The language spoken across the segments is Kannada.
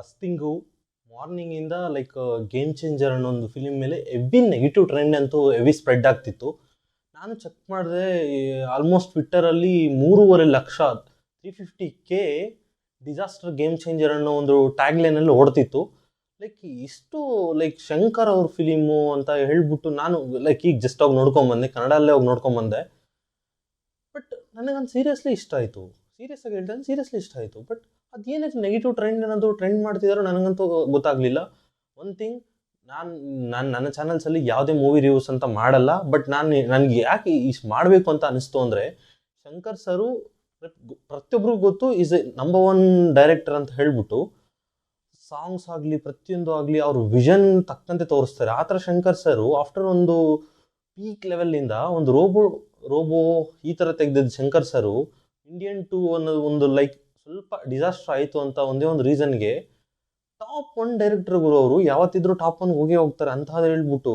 ಫಸ್ಟ್ ಥಿಂಗು ಮಾರ್ನಿಂಗಿಂದ ಲೈಕ್ ಗೇಮ್ ಚೇಂಜರ್ ಅನ್ನೋ ಒಂದು ಫಿಲಿಮ್ ಮೇಲೆ ಎವ್ರಿ ನೆಗೆಟಿವ್ ಟ್ರೆಂಡ್ ಅಂತೂ ಎವಿ ಸ್ಪ್ರೆಡ್ ಆಗ್ತಿತ್ತು. ನಾನು ಚೆಕ್ ಮಾಡಿದೆ, ಆಲ್ಮೋಸ್ಟ್ ಟ್ವಿಟ್ಟರಲ್ಲಿ 3.5 ಲಕ್ಷ 350K ಡಿಸಾಸ್ಟರ್ ಗೇಮ್ ಚೇಂಜರ್ ಅನ್ನೋ ಒಂದು ಟ್ಯಾಗ್ಲೈನಲ್ಲಿ ಓಡ್ತಿತ್ತು. ಲೈಕ್ ಇಷ್ಟು ಲೈಕ್ ಶಂಕರ್ ಅವ್ರ ಫಿಲಿಮು ಅಂತ ಹೇಳ್ಬಿಟ್ಟು ನಾನು ಲೈಕ್ ಈಗ ಜಸ್ಟ್ ಹೋಗಿ ನೋಡ್ಕೊಂಬಂದೆ, ಕನ್ನಡಲ್ಲೇ ಹೋಗಿ ನೋಡ್ಕೊಂಬಂದೆ. ಬಟ್ ನನಗಂದು ಸೀರಿಯಸ್ಲಿ ಇಷ್ಟ ಆಯಿತು. ಸೀರಿಯಸ್ ಆಗಿ ಹೇಳ್ತಾನೆ, ಸೀರಿಯಸ್ಲಿ ಇಷ್ಟ ಆಯಿತು. ಬಟ್ ಅದೇನಕ್ಕೆ ನೆಗೆಟಿವ್ ಟ್ರೆಂಡ್ ಏನಾದರೂ ಟ್ರೆಂಡ್ ಮಾಡ್ತಿದ್ದಾರೋ ನನಗಂತೂ ಗೊತ್ತಾಗಲಿಲ್ಲ. ಒನ್ ಥಿಂಗ್, ನನ್ನ ಚಾನಲ್ಸಲ್ಲಿ ಯಾವುದೇ ಮೂವಿ ರಿವ್ಯೂಸ್ ಅಂತ ಮಾಡಲ್ಲ. ಬಟ್ ನನಗೆ ಯಾಕೆ ಇಷ್ಟು ಮಾಡಬೇಕು ಅಂತ ಅನಿಸ್ತು ಅಂದರೆ, ಶಂಕರ್ ಸರು ಪ್ರತಿಯೊಬ್ಬರಿಗೂ ಗೊತ್ತು ಈಸ್ ಎ ನಂಬರ್ 1 ಡೈರೆಕ್ಟರ್ ಅಂತ ಹೇಳ್ಬಿಟ್ಟು ಸಾಂಗ್ಸ್ ಆಗಲಿ ಪ್ರತಿಯೊಂದು ಆಗಲಿ ಅವ್ರ ವಿಷನ್ ತಕ್ಕಂತೆ ತೋರಿಸ್ತಾರೆ. ಆ ಥರ ಶಂಕರ್ ಸರು ಆಫ್ಟರ್ ಒಂದು ಪೀಕ್ ಲೆವೆಲ್ಲಿಂದ ಒಂದು ರೋಬೋ ಈ ಥರ ತೆಗೆದಿದ್ದ ಶಂಕರ್ ಸರು ಇಂಡಿಯನ್ 2 ಅನ್ನೋದು ಒಂದು ಲೈಕ್ ಸ್ವಲ್ಪ ಡಿಸಾಸ್ಟರ್ ಆಯಿತು ಅಂತ ಒಂದೇ ಒಂದು ರೀಸನ್ಗೆ ಟಾಪ್ 1 ಡೈರೆಕ್ಟರ್ ಗುರು ಅವರು ಯಾವತ್ತಿದ್ರೂ ಟಾಪ್ 1 ಹೋಗ್ತಾರೆ ಅಂತ ಹೇಳ್ಬಿಟ್ಟು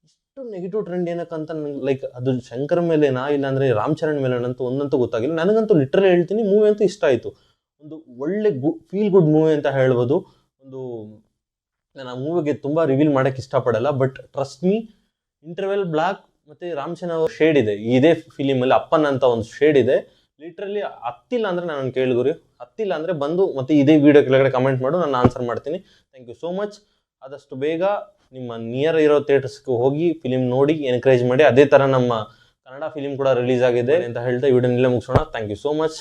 ಇಷ್ಟು ನೆಗೆಟಿವ್ ಟ್ರೆಂಡ್ ಏನಕ್ಕಂತ ನನಗೆ ಲೈಕ್ ಅದು ಶಂಕರ್ ಮೇಲೇನಾ ಇಲ್ಲಾಂದರೆ ರಾಮ್ ಚರಣ್ ಮೇಲೇನಂತೂ ಒಂದಂತೂ ಗೊತ್ತಾಗಿಲ್ಲ. ನನಗಂತೂ ಲಿಟ್ರಲಿ ಹೇಳ್ತೀನಿ, ಮೂವಿ ಅಂತೂ ಇಷ್ಟ ಆಯಿತು. ಒಂದು ಒಳ್ಳೆ ಫೀಲ್ ಗುಡ್ ಮೂವಿ ಅಂತ ಹೇಳ್ಬೋದು. ಒಂದು ನಾನು ಆ ಮೂವಿಗೆ ತುಂಬ ರಿವೀಲ್ ಮಾಡೋಕ್ಕೆ ಇಷ್ಟಪಡಲ್ಲ. But trust me, interval black ಮತ್ತು ರಾಮ್ ಚರಣ್ ಅವ್ರ ಶೇಡ್ ಇದೆ ಇದೇ ಫಿಲಿಮಲ್ಲಿ. ಅಪ್ಪನ್ ಅಂತ ಒಂದು ಶೇಡ್ ಇದೆ. ಲಿಟ್ರಲಿ ಹತ್ತಿಲ್ಲ ಅಂದರೆ ನಾನು ಕೇಳಿಗುರಿ, ಹತ್ತಿಲ್ಲ ಅಂದರೆ ಬಂದು ಮತ್ತು ಇದೇ ವಿಡಿಯೋ ಕೆಳಗಡೆ ಕಮೆಂಟ್ ಮಾಡು, ನಾನು ಆನ್ಸರ್ ಮಾಡ್ತೀನಿ. Thank you so much. ಆದಷ್ಟು ಬೇಗ ನಿಮ್ಮ ನಿಯರ್ ಇರೋ ಥಿಯೇಟರ್ಸ್ಗೆ ಹೋಗಿ ಫಿಲಿಮ್ ನೋಡಿ ಎನ್ಕರೇಜ್ ಮಾಡಿ. ಅದೇ ಥರ ನಮ್ಮ ಕನ್ನಡ ಫಿಲಿಮ್ ಕೂಡ ರಿಲೀಸ್ ಆಗಿದೆ ಅಂತ ಹೇಳ್ತಾ ವಿಡಿಯೋನೆಲ್ಲ ಮುಗಿಸೋಣ. Thank you so much.